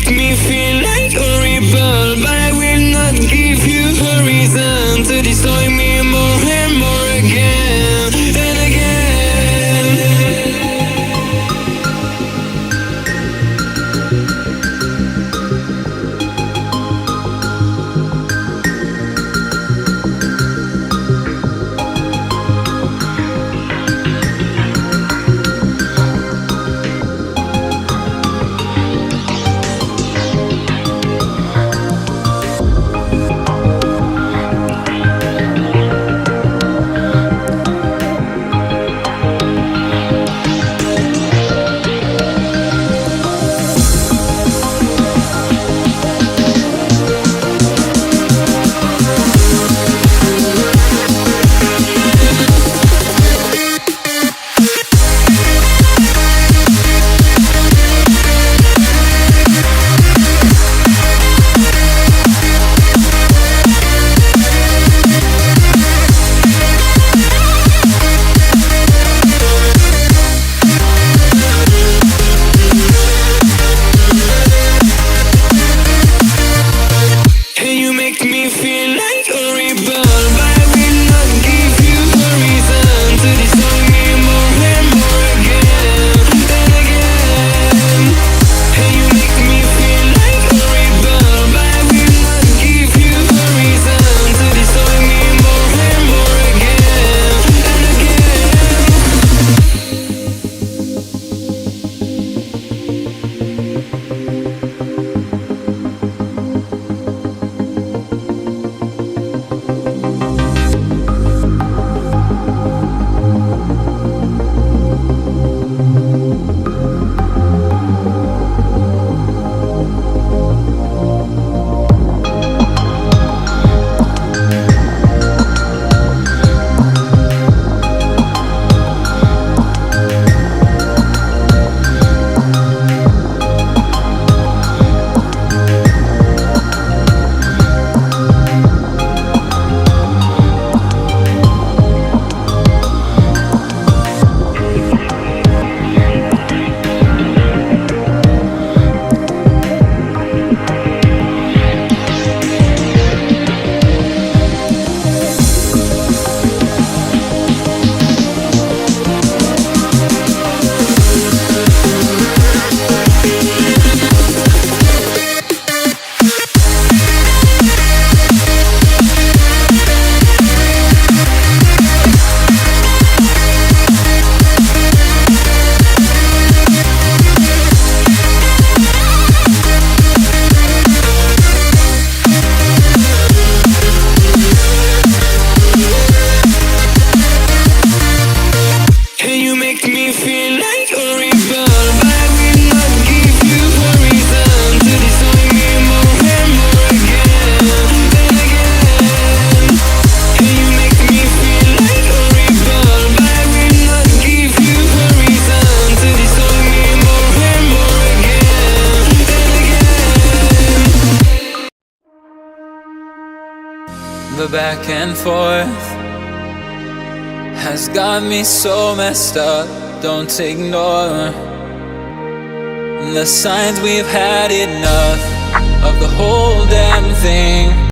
make me feel like a rebel, but I will not give you a reason to destroy me more and more again and again. The back and forth has got me so messed up. Don't ignore the signs. We've had enough of the whole damn thing.